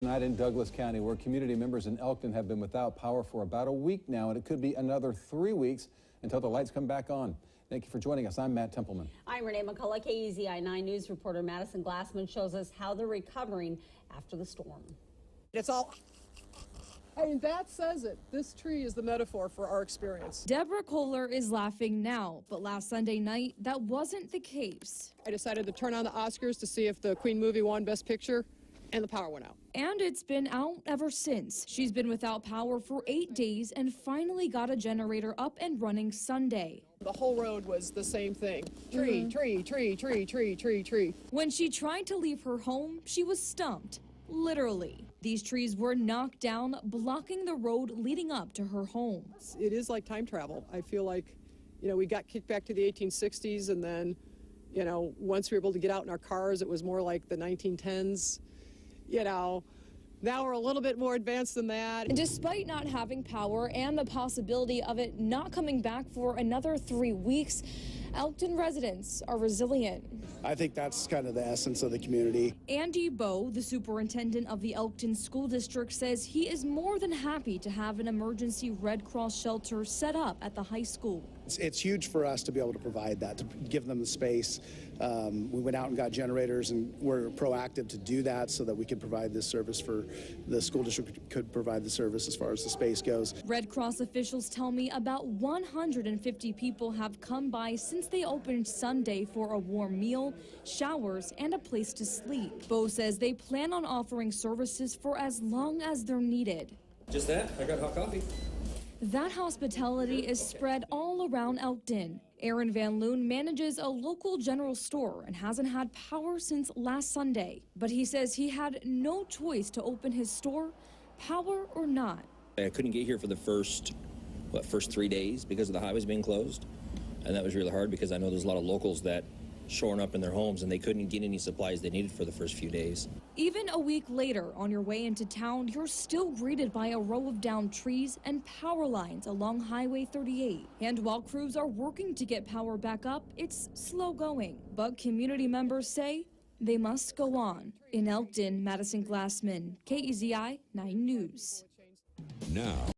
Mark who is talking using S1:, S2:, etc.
S1: Tonight in Douglas County, where community members in Elkton have been without power for about a week now, and it could be another 3 weeks until the lights come back on. Thank you for joining us. I'm Matt Templeman.
S2: I'm Renee McCullough. KEZI 9 News reporter Madison Glassman shows us how they're recovering after the storm.
S3: It's all... And that says it. This tree is the metaphor for our experience.
S4: Deborah Kohler is laughing now, but last Sunday night, that wasn't the case.
S3: I decided to turn on the Oscars to see if the Queen movie won Best Picture, and the power went out.
S4: And it's been out ever since. She's been without power for 8 days and finally got a generator up and running Sunday.
S3: The whole road was the same thing. Tree, tree, tree, tree, tree, tree, tree.
S4: When she tried to leave her home, she was stumped. Literally. These trees were knocked down, blocking the road leading up to her home.
S3: It is like time travel. I feel like, we got kicked back to the 1860s, and then, once we were able to get out in our cars, it was more like the 1910s. Now we're a little bit more advanced than that.
S4: Despite not having power and the possibility of it not coming back for another 3 weeks, Elkton residents are resilient.
S5: I think that's kind of the essence of the community. Andy
S4: Bowe, the superintendent of the Elkton School District, says he is more than happy to have an emergency Red Cross shelter set up at the high school.
S5: It's huge for us to be able to provide that, to give them the space. We went out and got generators, and we're proactive to do that so that we could provide this service for the school district, could provide the service as far as the space goes.
S4: Red Cross officials tell me about 150 people have come by since they opened Sunday for a warm meal, showers, and a place to sleep. Bowe says they plan on offering services for as long as they're needed.
S6: Just that, I got hot coffee.
S4: That hospitality is spread all around Elkton. Aaron Van Loon manages a local general store and hasn't had power since last Sunday. But he says he had no choice to open his store, power or not.
S6: I couldn't get here for the first 3 days because of the highways being closed. And that was really hard because I know there's a lot of locals that showing up in their homes and they couldn't get any supplies they needed for the first few days.
S4: Even a week later, on your way into town, you're still greeted by a row of downed trees and power lines along Highway 38. And while crews are working to get power back up, it's slow going. But community members say they must go on. In Elkton, Madison Glassman, KEZI 9 News.
S7: Now.